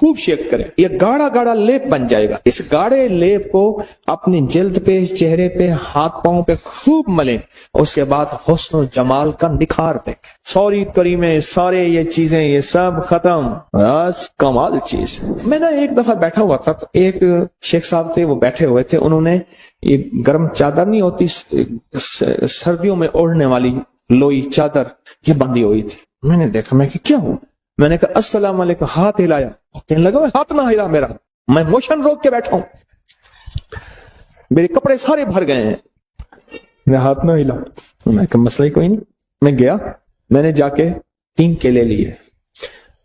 खूब शेक करें, ये गाढ़ा गाढ़ा लेप बन जाएगा। इस गाढ़े लेप को अपनी जल्द पे, चेहरे पे, हाथ पांव पे खूब मलें। उसके बाद हुस्न जमाल का निखार दें। सॉरी करीमे, सारे ये चीजें ये सब खत्म, बस कमाल चीज। मैं ना एक दफा बैठा हुआ था, तो एक शेख साहब थे, वो बैठे हुए थे, उन्होंने ये गर्म चादर नहीं होती सर्दियों में ओढ़ने वाली लोई चादर, ये बंधी हुई थी। मैंने देखा, मैं कि क्या हुआ? मैंने कहा अस्सलाम वालेकुम, हाथ हिलाया। कहने लगा हाथ ना हिला मेरा, मैं मोशन रोक के बैठा हूं, मेरे कपड़े सारे भर गए हैं, मैं हाथ ना हिला। मैं कहा मसला ही कोई नहीं। मैं गया, मैंने जाके 3 केले लिए,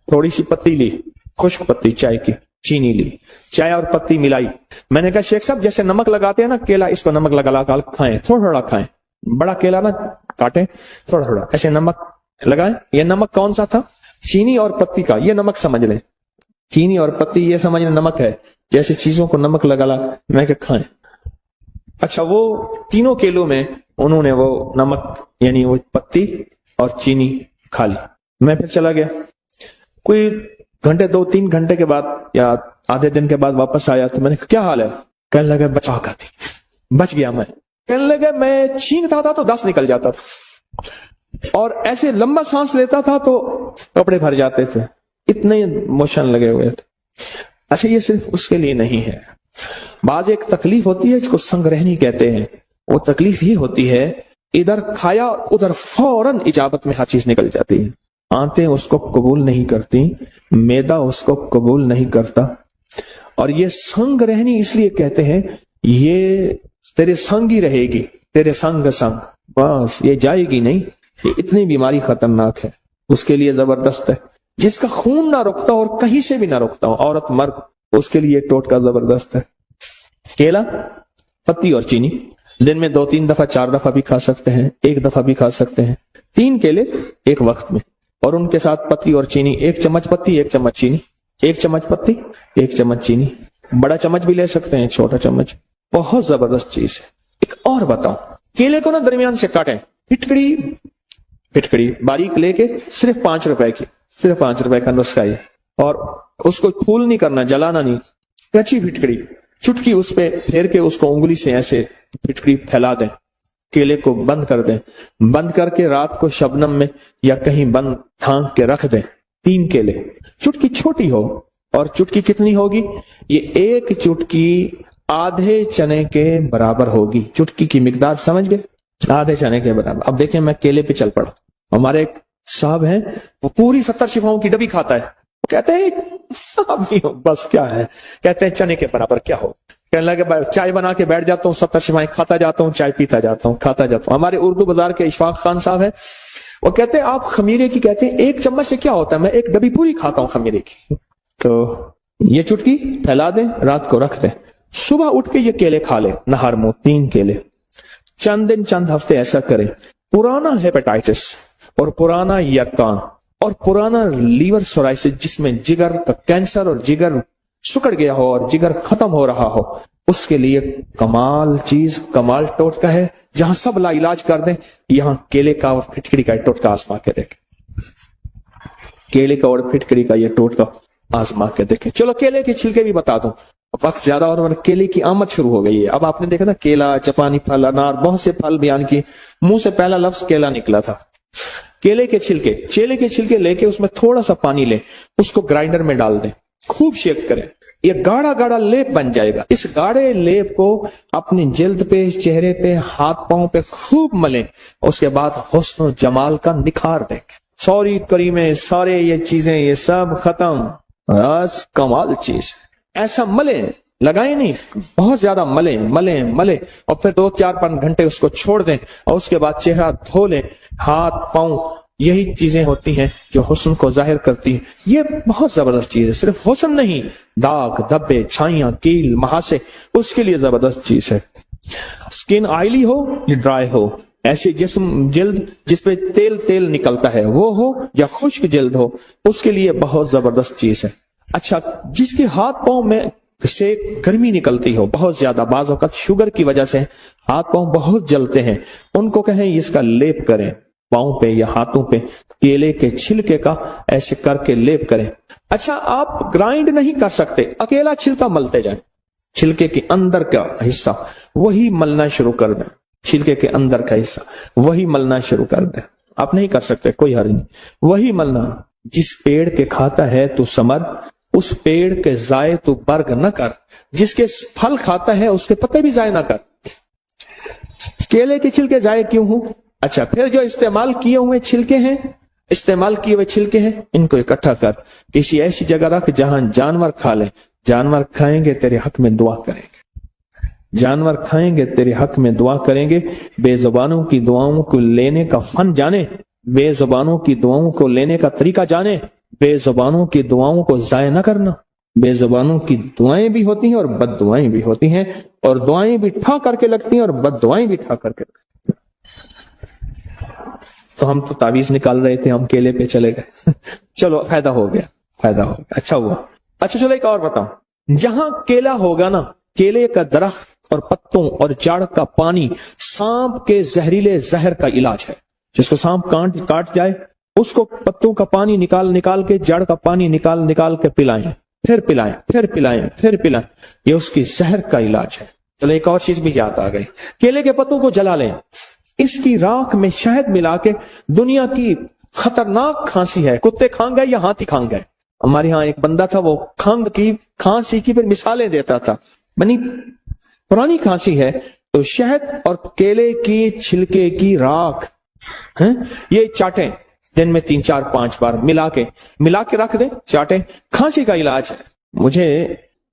थोड़ी सी पत्ती ली, खुश्क पत्ती चाय की, चीनी ली, चाय और पत्ती मिलाई। मैंने कहा शेख साहब जैसे नमक लगाते हैं ना केला, इसको नमक लगा खाएं, थोड़ा थोड़ा खाएं, बड़ा केला ना काटें, थोड़ा थोड़ा ऐसे नमक लगाएं। ये नमक कौन सा था? चीनी और पत्ती का, ये नमक समझ लें, चीनी और पत्ती ये समझ लें नमक है, जैसे चीजों को नमक लगा मैं क्या खाएं। अच्छा, वो तीनों केलों में उन्होंने वो नमक यानी वो पत्ती और चीनी खा ली। मैं फिर चला गया, कोई घंटे 2-3 घंटे के बाद या आधे दिन के बाद वापस आया, तो मैंने क्या हाल है? कहने लगा बचा का थी, बच गया मैं। कहने लगा मैं छींकता था तो 10 निकल जाता था, और ऐसे लंबा सांस लेता था तो कपड़े भर जाते थे, इतने मोशन लगे हुए थे। अच्छा, ये सिर्फ उसके लिए नहीं है, बाज एक तकलीफ होती है जिसको संग्रहणी कहते हैं। वो तकलीफ ये होती है, इधर खाया उधर फौरन इजाबत में हर चीज निकल जाती है। आंतें उसको कबूल नहीं करती, मैदा उसको कबूल नहीं करता, और ये संग्रहणी इसलिए कहते हैं, ये तेरे संग ही रहेगी, तेरे संग संग, बस ये जाएगी नहीं। ये इतनी बीमारी खतरनाक है, उसके लिए जबरदस्त है। जिसका खून ना रुकता और कहीं से भी ना रुकता हो, औरत मर्द, उसके लिए टोटका जबरदस्त है। केला, पत्ती और चीनी दिन में 2-3 दफा 4 दफा भी खा सकते हैं, 1 दफा भी खा सकते हैं। 3 केले एक वक्त में, और उनके साथ पत्ती और चीनी, 1 चम्मच पत्ती 1 चम्मच चीनी, 1 चम्मच पत्ती 1 चम्मच चीनी, बड़ा चम्मच भी ले सकते हैं, छोटा चम्मच, बहुत जबरदस्त चीज है। एक और बताऊं, केले को ना दरमियान से काटें, फिटकड़ी बारीक लेके, सिर्फ 5 रुपए की, सिर्फ 5 रुपए का नुस्खा है। और उसको फूल नहीं करना, जलाना नहीं, कच्ची फिटकड़ी चुटकी उस पे फेर के उसको उंगली से ऐसे फिटकड़ी फैला दें, केले को बंद कर दें, बंद करके रात को शबनम में या कहीं बंद ढांक के रख दें। 3 केले, चुटकी छोटी हो, और चुटकी कितनी होगी? ये 1 चुटकी आधे चने के बराबर होगी। चुटकी की मिकदार समझ गए? आधे चने के बराबर। अब देखें, मैं केले पे चल पड़ा। हमारे एक साहब हैं, वो पूरी 70 शिफाओं की डब्बी खाता है। वो कहते हैं बस क्या है, कहते हैं चने के बराबर क्या हो। कहने लगे चाय बना के बैठ जाता हूँ, 70 शिफाएं खाता जाता हूँ, चाय पीता जाता हूँ, खाता जाता हूँ। हमारे उर्दू बाजार के इशफाक खान साहब है, वो कहते हैं आप खमीरे की, कहते हैं 1 चम्मच से क्या होता है, मैं 1 डब्बी पूरी खाता हूँ खमीरे की। तो ये चुटकी फैला दें, रात को रख दें, सुबह उठ के ये केले खा ले, नहर मुंह 3 केले। चंद दिन चंद हफ्ते ऐसा करें। पुराना हेपेटाइटिस और पुराना यक्का और पुराना लीवर सोराइसिस, जिसमें जिगर का कैंसर और जिगर सुकड़ गया हो और जिगर खत्म हो रहा हो, उसके लिए कमाल चीज, कमाल टोटका है, जहां सब ला इलाज कर दें। यहां केले का और फिटकड़ी का टोटका आजमा के देखें, केले का और फिटकड़ी का ये टोटका आजमा के देखें। चलो केले के छिलके भी बता दूं, वक्त ज्यादा और केले की आमद शुरू हो गई है। अब आपने देखा ना, केला, जापानी फल, अनार, बहुत से फल बयान किए, मुंह से पहला लफ्ज केला निकला था। केले के छिलके लेके उसमें थोड़ा सा पानी लें, उसको ग्राइंडर में डाल दें, खूब शेक करें, ये गाढ़ा गाढ़ा लेप बन जाएगा। इस गाढ़े लेप को अपनी जल्द पे, चेहरे पे, हाथ पांव पे खूब मलें। उसके बाद हुस्न जमाल का निखार दें। सॉरी करीमे, सारे ये चीजें ये सब खत्म, बस कमाल चीज। ऐसा मले, लगाए नहीं, बहुत ज्यादा मले, और फिर 2-4-5 घंटे उसको छोड़ दें, और उसके बाद चेहरा धो लें, हाथ पांव। यही चीजें होती हैं जो हुस्न को जाहिर करती हैं। ये बहुत जबरदस्त चीज है, सिर्फ हुस्न नहीं, दाग धब्बे, छाइयां, कील, महासे, उसके लिए जबरदस्त चीज है। स्किन ऑयली हो या ड्राई हो, ऐसी जिस्म जल्द जिसपे तेल निकलता है वो हो, या खुश्क जल्द हो, उसके लिए बहुत जबरदस्त चीज है। अच्छा, जिसके हाथ पांव में से गर्मी निकलती हो बहुत ज्यादा, बाज़ औक़ात शुगर की वजह से हाथ पांव बहुत जलते हैं, उनको कहें इसका लेप करें पांव पे या हाथों पे, केले के छिलके का ऐसे करके लेप करें। अच्छा, आप ग्राइंड नहीं कर सकते, अकेला छिलका मलते जाएं, छिलके के अंदर का हिस्सा वही मलना शुरू कर दें, छिलके के अंदर का हिस्सा वही मलना शुरू कर दें। आप नहीं कर सकते, कोई हर्ज नहीं, वही मलना। जिस पेड़ के खाता है तू समर, उस पेड़ के जाए तू बर्ग न कर, जिसके फल खाता है उसके पत्ते भी जाए ना कर। केले के छिलके जाए क्यों हूं? अच्छा, फिर जो इस्तेमाल किए हुए छिलके हैं, इस्तेमाल किए हुए छिलके हैं, इनको इकट्ठा कर किसी ऐसी जगह रख जहां जानवर खा ले। जानवर खाएंगे तेरे हक में दुआ करेंगे, जानवर खाएंगे तेरे हक में दुआ करेंगे। बेजुबानों की दुआओं को लेने का फन जाने, बेजुबानों की दुआओं को लेने का तरीका जाने, बेजुबानों की दुआओं को जाया न करना। बेजुबानों की दुआएं भी होती हैं और बद दुआएं भी होती हैं, और दुआएं भी ठा करके लगती हैं और बद दुआएं भी ठा करके लगती हैं। तो हम तो तावीज निकाल रहे थे, हम केले पे चले गए। चलो, फायदा हो गया, फायदा हो गया, अच्छा हुआ। अच्छा चलो एक और बताऊं, जहां केला होगा ना, केले का दरख्त और पत्तों और जड़ का पानी सांप के जहरीले जहर का इलाज है। जिसको सांप काट जाए उसको पत्तों का पानी निकाल के, जड़ का पानी निकाल के पिलाएं, फिर पिलाएं, फिर पिलाएं, फिर पिलाएं, ये उसकी जहर का इलाज है। चलो एक और चीज भी याद आ गई, केले के पत्तों को जला लें, इसकी राख में शहद मिला के, दुनिया की खतरनाक खांसी है, कुत्ते खां गए या हाथी खां गए। हमारे यहाँ एक बंदा था, वो खंग की, खांसी की फिर मिसालें देता था, बनी पुरानी खांसी है, तो शहद और केले की छिलके की राख है, ये चाटें, दिन में 3-4-5 बार मिला के रख दें, चाटें, खांसी का इलाज है। मुझे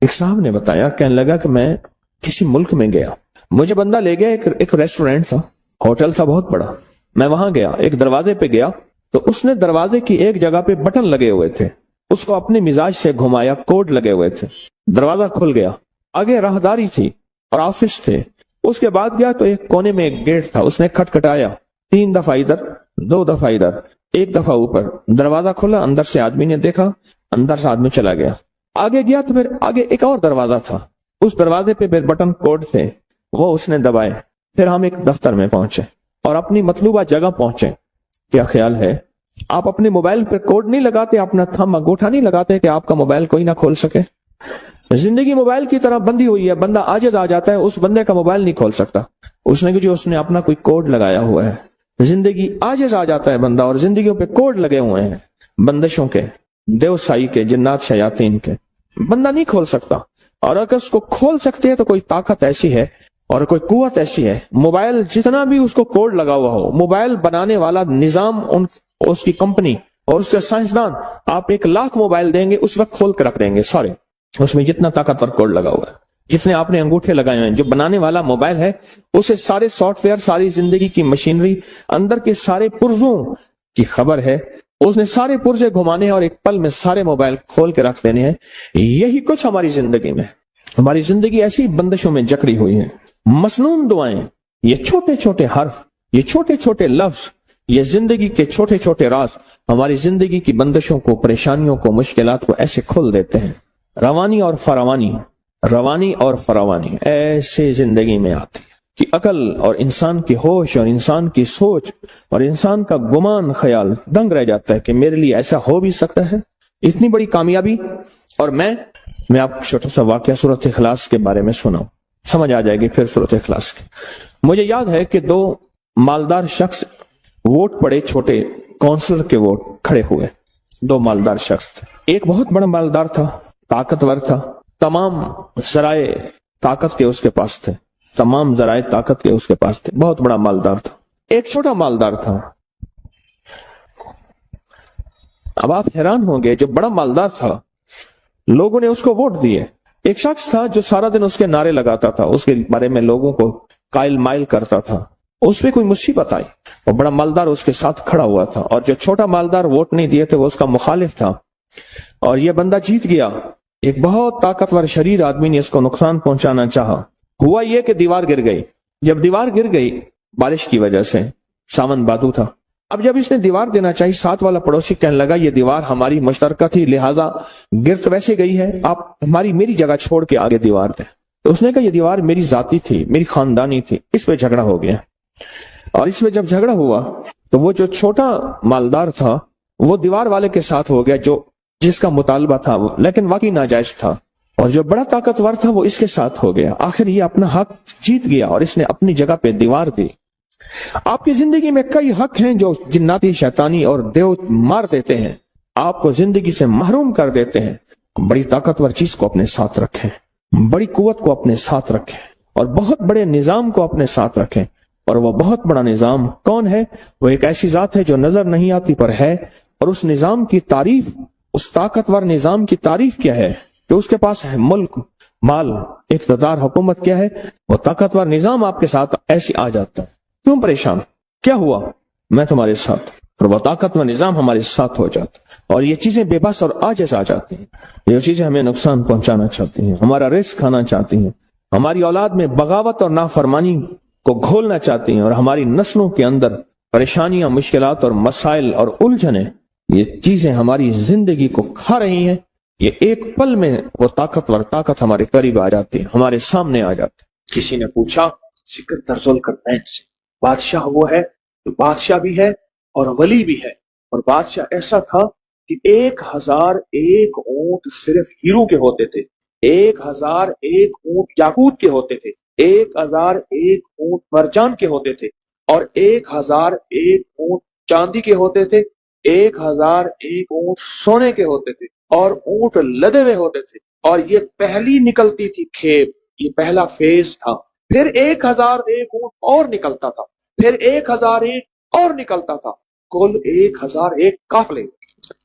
एक साहब ने बताया, कहने लगा कि मैं किसी मुल्क में गया, मुझे बंदा ले गया, एक रेस्टोरेंट था, होटल था बहुत बड़ा, मैं वहां गया, एक दरवाजे पे गया, तो उसने दरवाजे की एक जगह पे बटन लगे हुए थे, उसको अपने मिजाज से घुमाया, कोड लगे हुए थे, दरवाजा खुल गया, आगे राहदारी थी और ऑफिस थे। उसके बाद गया तो एक कोने में एक गेट था, उसने खटखटाया, 3 दफा इधर, 2 दफा इधर, 1 दफा ऊपर, दरवाजा खुला, अंदर से आदमी ने देखा, अंदर से आदमी चला गया। आगे गया तो फिर आगे एक और दरवाजा था, उस दरवाजे पे फिर बटन कोड थे, वो उसने दबाए। फिर हम एक दफ्तर में पहुंचे और अपनी मतलूबा जगह पहुंचे। क्या ख्याल है, आप अपने मोबाइल पे कोड नहीं लगाते, अपना थंब अंगूठा नहीं लगाते कि आपका मोबाइल कोई ना खोल सके। जिंदगी मोबाइल की तरह बंधी हुई है, बंदा आजिज आ जाता है, उस बंदे का मोबाइल नहीं खोल सकता, उसने अपना कोई कोड लगाया हुआ है। जिंदगी आजिज आ जाता है बंदा, और जिंदगियों पे कोड लगे हुए हैं, बंदिशों के, देवसाई के, जिन्नात शयातीन के, बंदा नहीं खोल सकता। और अगर उसको खोल सकते हैं तो कोई ताकत ऐसी है और कोई कुव्वत ऐसी है, मोबाइल जितना भी उसको कोड लगा हुआ हो, मोबाइल बनाने वाला निजाम, उसकी कंपनी और उसके साइंसदान, आप 1 लाख मोबाइल देंगे उस वक्त खोल कर रख देंगे सारे, उसमें जितना ताकतवर कोड लगा हुआ है, जितने आपने अंगूठे लगाए हैं। जो बनाने वाला मोबाइल है उसे सारे सॉफ्टवेयर, सारी जिंदगी की मशीनरी, अंदर के सारे पुर्जों की खबर है, उसने सारे पुर्जे घुमाने हैं और एक पल में सारे मोबाइल खोल के रख देने हैं। यही कुछ हमारी जिंदगी में, हमारी जिंदगी ऐसी बंदिशों में जकड़ी हुई है। मसनून दुआएं, ये छोटे छोटे हर्फ, ये छोटे छोटे लफ्ज, ये जिंदगी के छोटे छोटे राज हमारी जिंदगी की बंदिशों को, परेशानियों को, मुश्किलात को ऐसे खोल देते हैं। रवानी और फरावानी, रवानी और फरावानी ऐसे जिंदगी में आती है कि अकल और इंसान की होश और इंसान की सोच और इंसान का गुमान ख्याल दंग रह जाता है कि मेरे लिए ऐसा हो भी सकता है, इतनी बड़ी कामयाबी। और मैं आपको छोटा सा वाकया सूरत इखलास के बारे में सुनाऊं, समझ आ जाएगी फिर सूरत इखलास की। मुझे याद है कि 2 मालदार शख्स वोट पड़े, छोटे काउंसलर के वोट खड़े हुए, 2 मालदार शख्स थे। एक बहुत बड़ा मालदार था, ताकतवर था, तमाम जराए ताकत के उसके पास थे, तमाम जराए ताकत के उसके पास थे, बहुत बड़ा मालदार था। एक छोटा मालदार था। अब आप हैरान होंगे, जो बड़ा मालदार था लोगों ने उसको वोट दिए। एक शख्स था जो सारा दिन उसके नारे लगाता था, उसके बारे में लोगों को कायल माइल करता था, उस पर कोई मुसीबत आई और बड़ा मालदार उसके साथ खड़ा हुआ था, और जो छोटा मालदार वोट नहीं दिए थे वो उसका मुखालिफ था, और यह बंदा जीत गया। एक बहुत ताकतवर शरीर आदमी ने इसको नुकसान पहुंचाना चाहा। हुआ यह कि दीवार गिर गई। जब दीवार गिर गई बारिश की वजह से, सावन बादू था, अब जब इसने दीवार देना चाहिए, साथ वाला पड़ोसी कहने लगा ये दीवार हमारी मुश्तरका थी, लिहाजा गिर तो वैसे गई है, आप मेरी जगह छोड़ के आगे दीवार दें। तो उसने कहा ये दीवार मेरी जाती थी, मेरी खानदानी थी। इस पे झगड़ा हो गया, और इसमें जब झगड़ा हुआ तो वो जो छोटा मालदार था वो दीवार वाले के साथ हो गया जो जिसका मुतालबा था वो, लेकिन वाकई नाजायज था, और जो बड़ा ताकतवर था वो इसके साथ हो गया। आखिर ये अपना हक जीत गया और इसने अपनी जगह पे दीवार दी। आपकी जिंदगी में कई हक हैं जो जिन्नाती, शैतानी और देव मार देते हैं, आपको जिंदगी से महरूम कर देते हैं। बड़ी ताकतवर चीज को अपने साथ रखें, बड़ी कुव्वत को अपने साथ रखें और बहुत बड़े निजाम को अपने साथ रखें। और वो बहुत बड़ा निजाम कौन है? वो एक ऐसी जात है जो नजर नहीं आती पर है, और उस निजाम की तारीफ, उस ताकतवर निजाम की तारीफ क्या है कि उसके पास है मुल्क, माल, इख्तिदार, हुकूमत। क्या है? वो ताकतवर निजाम आपके साथ ऐसे आ जाता है। क्यों परेशान? क्या हुआ? मैं तुम्हारे साथ। और वो ताकतवर निजाम हमारे साथ हो जाता, और ये चीजें बेबस और आजिज़ आ जाती हैं। ये चीजें हमें नुकसान पहुंचाना चाहती हैं, हमारा रिस्क खाना चाहती हैं, हमारी औलाद में बगावत और नाफरमानी को घोलना चाहती हैं, और हमारी नस्लों के अंदर परेशानियां, मुश्किलात और मसाइल और उलझने, ये चीजें हमारी जिंदगी को खा रही हैं। ये एक पल में वो ताकतवर ताकत हमारे करीब आ जाती है, हमारे सामने आ जाती है। किसी ने पूछा सिकंदर ज़ुल्करनैन से, बादशाह वो है जो बादशाह भी है और वली भी है, और बादशाह ऐसा था कि 1001 ऊंट सिर्फ हीरो के होते थे, 1001 ऊंट याकूत के होते थे, 1001 ऊंट मरजान के होते थे, और 1001 ऊंट चांदी के होते थे, 1001 ऊंट सोने के होते थे, और ऊंट लदे हुए होते थे। और ये पहली निकलती थी खेप, ये पहला फेज था। फिर 1001 ऊंट और निकलता था, फिर 1001 और निकलता था, कुल 1001 काफले।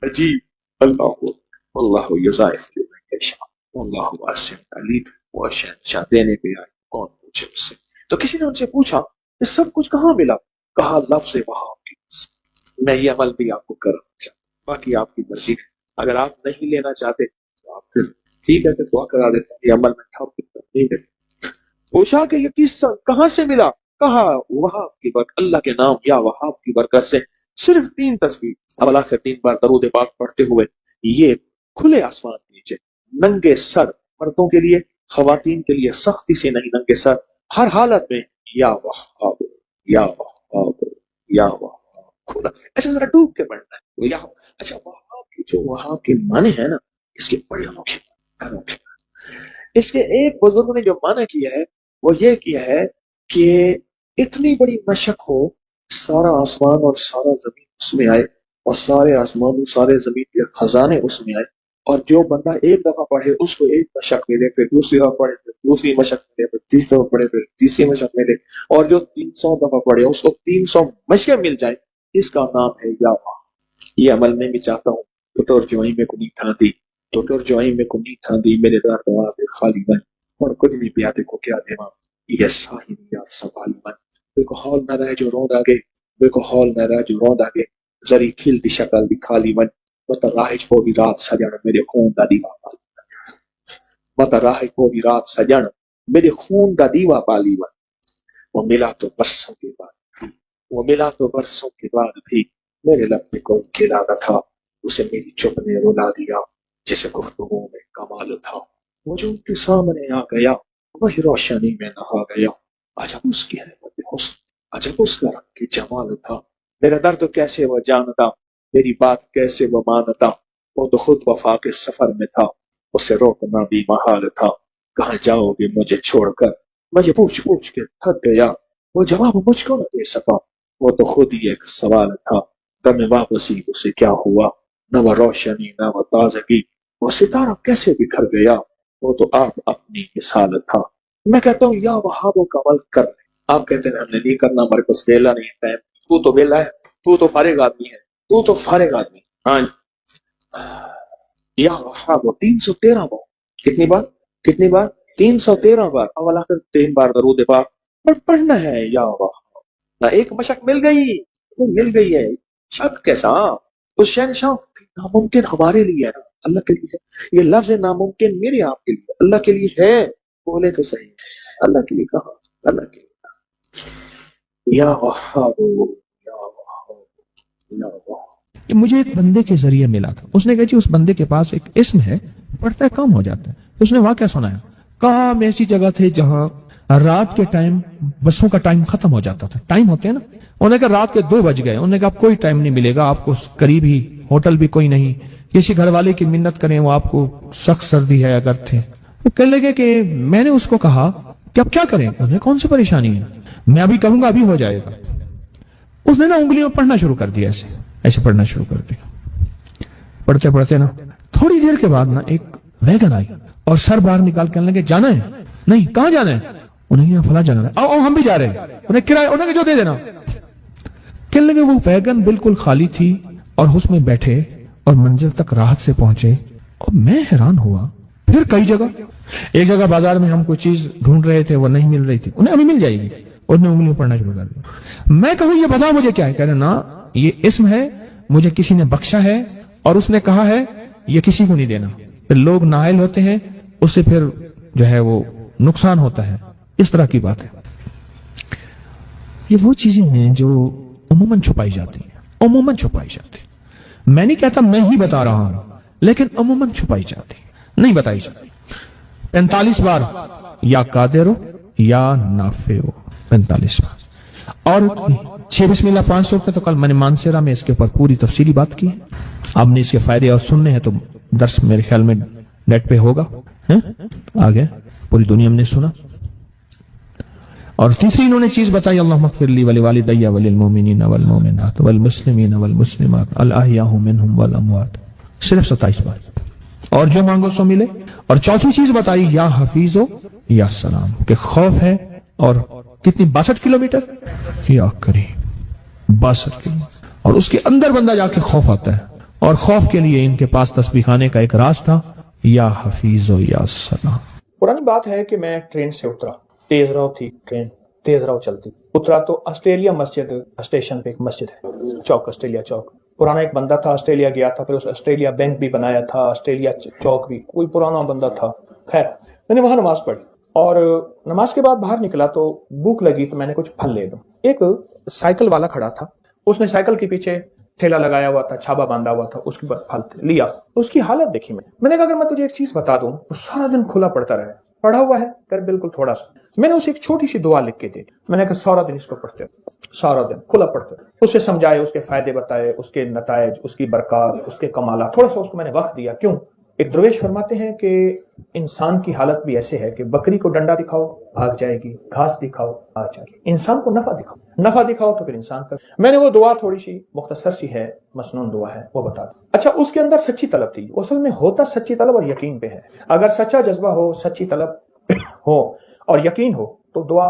अजीब। अल्लाह युज़ाइफ लिमन यशा वल्लाहु वासिउन अलीम। वो शहंशाह देने पे आए, कौन पूछे उससे। तो किसी ने उनसे पूछा ये सब कुछ कहाँ मिला? कहा लफ्ज़ वहाब की। मैं ये अमल भी आपको कराना चाहता, बाकी आपकी मर्जी है। अगर आप नहीं लेना चाहते तो आप फिर ठीक है, फिर दुआ करा देते हैं, ये अमल में ठप नहीं देते। पूछा कि ये किस्सा कहाँ से मिला? कहा वहाब की बरकत, अल्लाह के नाम या वहाब की बरकत से। सिर्फ 3 तस्वीर, अब आखिर 3 बार दरूद पाक पढ़ते हुए ये खुले आसमान के नीचे नंगे सर, मर्दों के लिए, खवातीन के लिए सख्ती से नहीं, नंगे सर, हर हालत में या वहाब या वहाब या वहाब, खुदा। अच्छा जरा डूब के पढ़ना है या। अच्छा वहाब की जो वहाब के माने हैं ना, इसके बड़े अनोखे अनोखे। इसके एक बुजुर्ग ने जो माना किया है वो ये किया है कि इतनी बड़ी मशक हो, सारा आसमान और सारा जमीन उसमें आए, और सारे आसमान और सारे जमीन के खजाने उसमें आए, और जो बंदा एक दफा पढ़े उसको एक मशक मिले, फिर दूसरी दफा पढ़े फिर दूसरी मशक मिले, फिर तीसरी दफा पढ़े फिर तीसरी मशक मिले, और जो 300 दफा पढ़े उसको 300 मशकें मिल जाए। इसका नाम है या। ये अमल में भी चाहता हूँ। तो तोरजुआई में कुनी था दी, तो तोरजुआई में कुनी था दी, मेरे दर दवा पे खाली मन, और कुछ भी प्यादे को क्या देवा, ये साहिब या सवाल मन। बेको हॉल न रहे जो रोंद आगे, बेको हॉल न रहे जो रोंद आगे, जरी खिलती शक्ल दिखाली मन, मत राहिज को भी रात सजन मेरे खून दा दीवा पाली, मत राहिज को भी रात सजन मेरे खून दा दीवा पाली मन। वो मिला तो बरसों के बाद, वो मिला तो बरसों के बाद भी मेरे लब पे कोई खिला न था, उसे मेरी चुप ने रुला दिया, जिसे गुफ्तगू में कमाल था। वो जो उनके सामने आ गया वही रोशनी में नहा गया, अजब उसकी हैबत हुस्न, अजब उसका रंग की जमाल था। मेरा दर्द कैसे वो जानता, मेरी बात कैसे वो मानता, वो तो खुद वफा के सफर में था, उसे रोकना भी महाल था। कहाँ जाओगे मुझे छोड़कर, मुझे पूछ पूछ के थक गया, वो जवाब मुझको न दे सका, वो तो खुद ही एक सवाल था। दम वापसी उसे क्या हुआ, न वो रोशनी न वो ताजगी, वो सितारा कैसे बिखर गया, वो तो आप अपनी मिसाल था। मैं कहता हूँ या वहाबों का अमल कर ले। आप कहते हैं हमने नहीं करना, हमारे पास वेला नहीं टाइम। तू तो वेला है, तू तो फारिग आदमी है, तू तो फारिग आदमी। हाँ या वहाबो 313 बार, कितनी बार, कितनी बार? 313 बार। अवल आखिर 3 बार दरूद पाक पर पढ़ना है या वहाब। ना एक मशक मिल गई, वो मिल गई है, शक कैसा? उस शहनशाह नामुमकिन हमारे लिए है ना, अल्लाह के लिए है। ये लफ्ज नामुमकिन मेरे आपके लिए, अल्लाह के लिए है। बोले तो सही, अल्लाह के लिए कहा, अल्लाह के लिए। या वहाब या वहाब या वहाब। ये मुझे एक बंदे के जरिए मिला था। उसने कहा जी उस बंदे के पास एक इस्म है, पढ़ता है काम हो जाता है। उसने वाकया सुनाया, कहा हम ऐसी जगह थे जहां رات کے ٹائم بسوں کا ٹائم ختم ہو جاتا تھا. ٹائم ہوتے ہیں نا, انہوں نے کہا رات کے 2 بج گئے. انہوں نے کہا کوئی ٹائم نہیں ملے گا آپ کو, قریب ہی ہوٹل بھی کوئی نہیں, کسی گھر والے کی منت کریں, وہ آپ کو سخت سردی ہے اگر تھے. وہ کہنے لگے کہ میں نے اس کو کہا کہ اب کیا کریں, انہوں نے کون سی پریشانی ہے, میں ابھی کروں گا ابھی ہو جائے گا. اس نے نا انگلیوں پڑھنا شروع کر دیا, ایسے پڑھنا شروع کر دیا. پڑھتے پڑھتے نا تھوڑی دیر کے بعد نا ایک ویگن آئی اور سر باہر نکال کے لگے جانا ہے, نہیں کہاں جانا ہے, انہیں فلاں جانا ہے, آؤ ہم بھی جا رہے ہیں, انہیں کرایہ انہوں نے جو دے دینا. کہنے لگے وہ ویگن بالکل خالی تھی اور اس میں بیٹھے اور منزل تک راحت سے پہنچے. اور میں حیران ہوا. پھر کئی جگہ, ایک جگہ بازار میں ہم کوئی چیز ڈھونڈ رہے تھے, وہ نہیں مل رہی تھی, انہیں ابھی مل جائے گی, انہوں نے انگلیوں پڑھنا شروع کر دیا. میں کہوں یہ بتاؤ مجھے کیا ہے, کہہ رہے نا یہ اسم ہے, مجھے کسی نے بخشا ہے اور اس نے کہا ہے یہ کسی کو نہیں دینا. پھر لوگ نااہل ہوتے ہیں, اس سے پھر جو ہے وہ نقصان ہوتا ہے. اس طرح کی بات ہے. یہ وہ چیزیں ہیں جو عموماً چھپائی جاتی ہیں, عموماً چھپائی جاتی ہیں. میں نہیں کہتا میں ہی بتا رہا ہوں, لیکن عموماً چھپائی جاتی ہیں, نہیں بتائی جاتی. 45 بار یا قادر ہو یا نافع ہو, 45 بار. اور 6 بسم اللہ 500 روپے تو کل میں نے مانسیرا میں اس کے اوپر پوری تفصیلی بات کی ہے. آپ نے اس کے فائدے اور سننے ہیں تو درس میرے خیال میں نیٹ پہ ہوگا, آگے پوری دنیا میں نے سنا. اور تیسری انہوں نے چیز بتائی, اللہم اغفر لی ولوالدی وللمؤمنین والمؤمنات والمسلمین والمسلمات الاحیاء منہم والاموات, صرف 27 بار. اور جو مانگو سو ملے. اور چوتھی چیز بتائی یا حفیظ ہو یا سلام, کہ خوف ہے. اور کتنی 62 کلومیٹر یا کریم 62 کلومیٹر, اور اس کے اندر بندہ جا کے خوف آتا ہے. اور خوف کے لیے ان کے پاس تسبیح خانے کا ایک راز تھا, یا حفیظ ہو یا سلام. پرانی بات ہے کہ میں ٹرین سے اترا, تیز رو تھی ٹرین, تیز رو چلتی. اترا تو آسٹریلیا مسجد اسٹیشن پہ ایک مسجد ہے, چوک, آسٹریلیا چوک. پرانا ایک بندہ تھا, آسٹریلیا گیا تھا, پھر اس آسٹریلیا بینک بھی بنایا تھا, آسٹریلیا چوک بھی, کوئی پرانا بندہ تھا. خیر میں نے وہاں نماز پڑھی, اور نماز کے بعد باہر نکلا تو بھوک لگی تو میں نے کچھ پھل لے لوں. ایک سائیکل والا کھڑا تھا, اس نے سائیکل کے پیچھے ٹھیلا لگایا ہوا تھا, چھابا باندھا ہوا تھا, اس کے بعد پھل لیا. اس کی حالت دیکھی میں نے کہا اگر میں تجھے ایک چیز بتا دوں تو سارا دن کھلا پڑتا رہے, پڑھا ہوا ہے کر بالکل تھوڑا سا. میں نے اسے ایک چھوٹی سی دعا لکھ کے دی. میں نے کہا سارا دن اس کو پڑھتے, سارا دن کھلا پڑھتے. اسے سمجھائے, اس کے فائدے بتائے, اس کے نتائج, اس کی برکات, اس کے کمالات, تھوڑا سا اس کو میں نے وقت دیا. کیوں؟ ایک درویش فرماتے ہیں کہ انسان کی حالت بھی ایسے ہے کہ بکری کو ڈنڈا دکھاؤ بھاگ جائے گی, گھاس دکھاؤ آ جائے گی. انسان کو نفع دکھاؤ تو پھر انسان کا. میں نے وہ دعا تھوڑی سی مختصر سی ہے, مسنون دعا ہے, وہ بتا دوں. اچھا, اس کے اندر سچی طلب تھی. اصل میں ہوتا سچی طلب اور یقین پہ ہے. اگر سچا جذبہ ہو, سچی طلب ہو اور یقین ہو تو دعا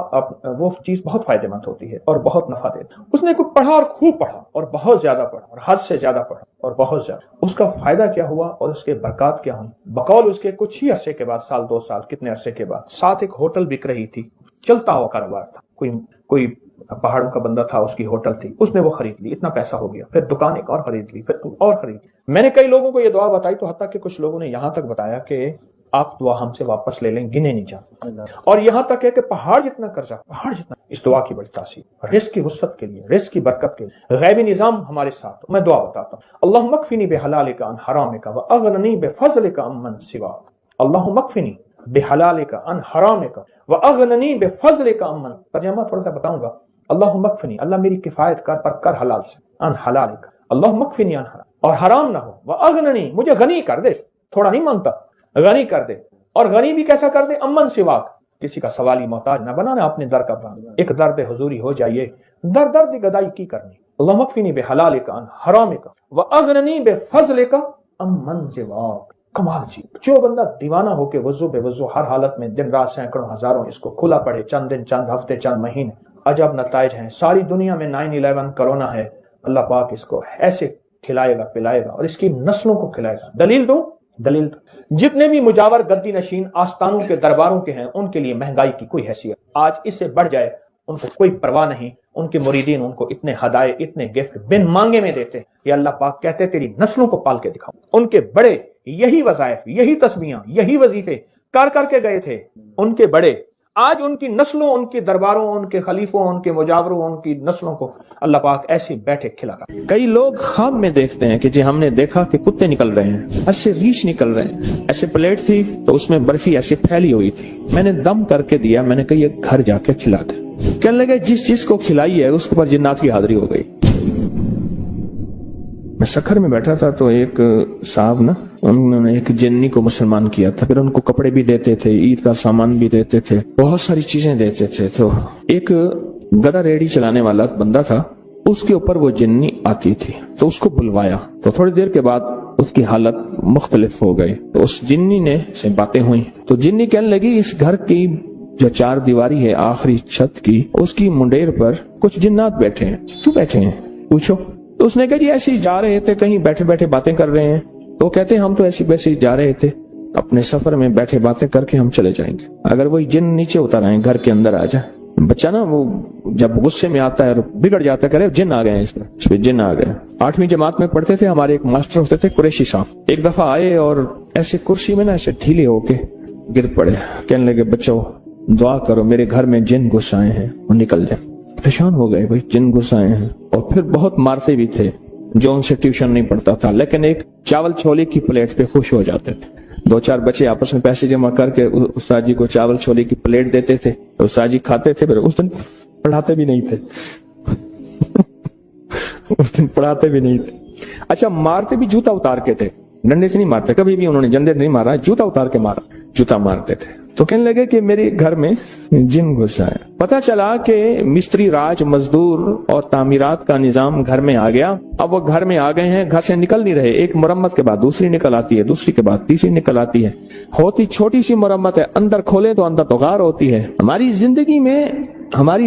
وہ چیز بہت فائدہ مند ہوتی ہے اور بہت نفع دیتی. اس نے کوئی پڑھا اور خوب پڑھا اور بہت زیادہ پڑھا اور حد سے زیادہ پڑھا اور بہت زیادہ. اس کا فائدہ کیا ہوا اور اس کے برکات کیا ہوئی؟ بقول اس کے کچھ ہی عرصے کے بعد, سال 2 سال کتنے عرصے کے بعد, ساتھ ایک ہوٹل بک رہی تھی, چلتا ہوا کاروبار تھا. کوئی پہاڑوں کا بندہ تھا, اس کی ہوٹل تھی, اس نے وہ خرید لی, اتنا پیسہ ہو گیا. پھر دکان ایک اور خرید لی, پھر اور خرید لی. میں نے کئی لوگوں کو یہ دعا بتائی تو حتیٰ کہ کچھ لوگوں نے یہاں تک بتایا کہ آپ دعا ہم سے واپس لے لیں, گنے نہیں جاتے. اور یہاں تک ہے کہ پہاڑ جتنا قرضہ, پہاڑ جتنا, اس دعا کی بڑی تاثیر, رزق کی وسعت کے لیے, رزق کی برکت کے لیے, غیبی نظام ہمارے ساتھ. میں دعا بتاتا ہوں, اللہم اکفنی بحلالک عن حرامک واغننی بفضلک عمن سواک. اللہم اکفنی بحلالک عن حرامک واغننی بفضلک عمن. ترجمہ تھوڑا سا بتاؤں گا. اللہم اکفنی, اللہ میری کفایت کر پر کر حلال سے, عن حلالک, اللہم اکفنی عن حرام, اور حرام نہ ہو, واغننی, مجھے غنی کر دے, تھوڑا نہیں مانگتا, غنی کر دے. اور غنی بھی کیسا کر دے؟ امن سواک, کسی کا سوالی محتاج نہ بنانا, اپنے در کا بنا. ایک درد حضوری ہو جائیے, درد گدائی کی کرنی. اللہم اکفنی بحلالک عن حرامک واغننی بفضلک امن سواک. کمال جی, جو بندہ دیوانہ ہو کے وضو بے وضو ہر حالت میں دن رات سینکڑوں ہزاروں اس کو کھلا پڑے, چند دن, چند ہفتے, چند مہینے, عجب نتائج ہیں. ساری دنیا میں 9/11 کرونا ہے, اللہ پاک اس کو ایسے کھلائے گا, پلائے گا, اور اس کی نسلوں کو کھلائے گا. دلیل دوں, دلیل جتنے بھی مجاور گدی نشین آستانوں کے درباروں کے ہیں, ان کے لیے مہنگائی کی کوئی حیثیت آج اس سے بڑھ جائے ان کو کوئی پرواہ نہیں. ان کے مریدین ان کو اتنے ہدایے, اتنے گفٹ بن مانگے میں دیتے ہیں. یہ اللہ پاک کہتے تیری نسلوں کو پال کے دکھاؤں. ان کے بڑے یہی وظائف, یہی تسبیحاں, یہی وظیفے کر کے گئے تھے. ان کے بڑے آج ان کی نسلوں، ان کے درباروں، ان کے خلیفوں، ان کے مجاوروں، ان کی نسلوں کو اللہ پاک ایسے بیٹھے کھلا رہا ہے۔ کئی لوگ خواب میں دیکھتے ہیں کہ جی ہم نے دیکھا کہ کتے نکل رہے ہیں، ایسے ریچھ نکل رہے ہیں، ایسے پلیٹ تھی تو اس میں برفی ایسے پھیلی ہوئی تھی، میں نے دم کر کے دیا، میں نے کہا یہ گھر جا کے کھلا دے۔ کہنے لگے جس چیز کو کھلائی ہے اس کے اوپر جنات کی حاضری ہو گئی۔ میں سکھر میں بیٹھا تھا تو ایک صاحب نا، انہوں نے ایک جنی کو مسلمان کیا تھا، پھر ان کو کپڑے بھی دیتے تھے، عید کا سامان بھی دیتے تھے، بہت ساری چیزیں دیتے تھے۔ تو ایک گدا ریڑھی چلانے والا بندہ تھا، اس کے اوپر وہ جنی آتی تھی تو اس کو بلوایا، تو تھوڑی دیر کے بعد اس کی حالت مختلف ہو گئی، تو اس جنی نے سے باتیں ہوئی، تو جنی کہنے لگی اس گھر کی جو چار دیواری ہے آخری چھت کی، اس کی منڈیر پر کچھ جنات بیٹھے ہیں، کیوں بیٹھے ہیں پوچھو؟ تو اس نے کہا جی ایسے ہی جا رہے تھے، کہیں بیٹھے بیٹھے باتیں کر رہے ہیں۔ تو کہتے ہیں ہم تو ایسے ویسے ہی جا رہے تھے، اپنے سفر میں بیٹھے باتیں کر کے ہم چلے جائیں گے، اگر وہی جن نیچے اتر آئے گھر کے اندر آ جائے۔ بچہ نا وہ جب غصے میں آتا ہے اور بگڑ جاتا ہے، کرے جن آ گئے ہیں، اس پہ جن آ گئے۔ 8ویں جماعت میں پڑھتے تھے، ہمارے ایک ماسٹر ہوتے تھے قریشی صاحب، ایک دفعہ آئے اور ایسے کرسی میں نا ایسے ڈھیلے ہو کے گر پڑے، کہنے لگے بچوں دعا کرو میرے گھر میں جن گھس آئے ہیں وہ نکل جائے۔ پریشان ہو گئے، بھائی جن گھس آئے ہیں، اور پھر بہت مارتے بھی تھے جو ان سے ٹیوشن نہیں پڑھتا تھا، لیکن ایک چاول چھولے کی پلیٹ پہ خوش ہو جاتے تھے۔ 2-4 بچے آپس میں پیسے جمع کر کے استاد جی کو چاول چھولے کی پلیٹ دیتے تھے، استاد جی کھاتے تھے، پھر اس دن پڑھاتے بھی نہیں تھے اس دن پڑھاتے بھی نہیں تھے۔ اچھا مارتے بھی جوتا اتار کے تھے، ڈنڈے سے نہیں مارتے، کبھی بھی انہوں نے جندے نہیں مارا، جوتا اتار کے مارا، جوتا مارتے تھے۔ تو کہنے لگے کہ میرے گھر میں جن گھس آیا۔ پتا چلا کہ مستری راج، مزدور اور تعمیرات کا نظام گھر میں آ گیا۔ اب وہ گھر میں آ گئے ہیں، گھر سے نکل نہیں رہے، ایک مرمت کے بعد دوسری نکل آتی ہے، دوسری کے بعد تیسری نکل آتی ہے، ہوتی چھوٹی سی مرمت ہے، اندر کھولے تو اندر تو غار ہوتی ہے۔ ہماری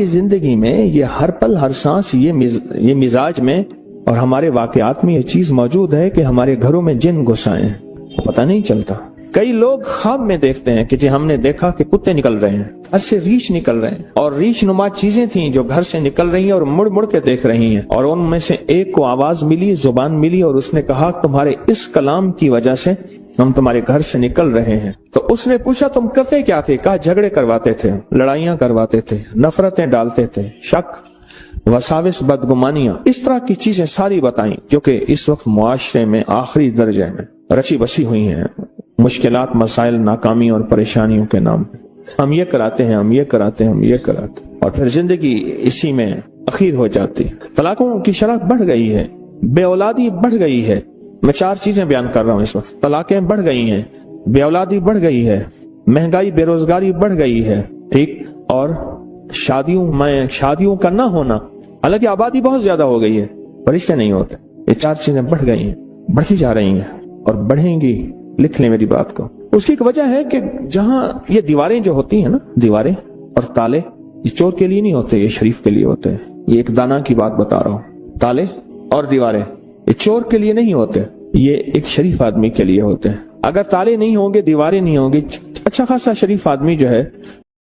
زندگی میں یہ ہر پل ہر سانس یہ مزاج میں اور ہمارے واقعات میں یہ چیز موجود ہے کہ ہمارے گھروں میں جن گھس آئے ہیں، پتہ نہیں چلتا۔ کئی لوگ خواب میں دیکھتے ہیں کہ جی ہم نے دیکھا کہ کتے نکل رہے ہیں، گھر سے ریچھ نکل رہے ہیں، اور ریچھ نما چیزیں تھیں جو گھر سے نکل رہی ہیں اور مڑ مڑ کے دیکھ رہی ہیں، اور ان میں سے ایک کو آواز ملی، زبان ملی، اور اس نے کہا تمہارے اس کلام کی وجہ سے ہم تمہارے گھر سے نکل رہے ہیں۔ تو اس نے پوچھا تم کرتے کیا تھے؟ کہا جھگڑے کرواتے تھے، لڑائیاں کرواتے تھے، نفرتیں ڈالتے تھے، شک، وساوس، بدگمانیاں، اس طرح کی چیزیں ساری بتائیں جو کہ اس وقت معاشرے میں آخری درجے میں رچی بسی ہوئی ہیں، مشکلات، مسائل، ناکامی اور پریشانیوں کے نام پہ۔ ہم یہ کراتے ہیں، ہم یہ کراتے ہیں، ہم یہ کراتے ہیں، اور پھر زندگی اسی میں اخیر ہو جاتی۔ طلاقوں کی شرح بڑھ گئی ہے، بے اولادی بڑھ گئی ہے۔ میں 4 چیزیں بیان کر رہا ہوں اس وقت۔ طلاقیں بڑھ گئی ہیں، بے اولادی بڑھ گئی ہے، مہنگائی، بے روزگاری بڑھ گئی ہے، ٹھیک، اور شادیوں کا نہ ہونا، حالانکہ آبادی بہت زیادہ ہو گئی ہے، رشتے نہیں ہوتے۔ یہ 4 چیزیں بڑھ گئی ہیں، بڑھتی جا رہی ہیں اور بڑھیں گی، لکھ لیں میری بات کو۔ اس کی ایک وجہ ہے کہ جہاں یہ دیواریں جو ہوتی ہیں نا، دیواریں اور تالے، یہ چور کے لیے نہیں ہوتے، یہ شریف کے لیے ہوتے ہیں۔ یہ ایک دانا کی بات بتا رہا ہوں، تالے اور دیواریں یہ چور کے لیے نہیں ہوتے، یہ ایک شریف آدمی کے لیے ہوتے ہیں۔ اگر تالے نہیں ہوں گے، دیواریں نہیں ہوں گی، اچھا خاصا شریف آدمی جو ہے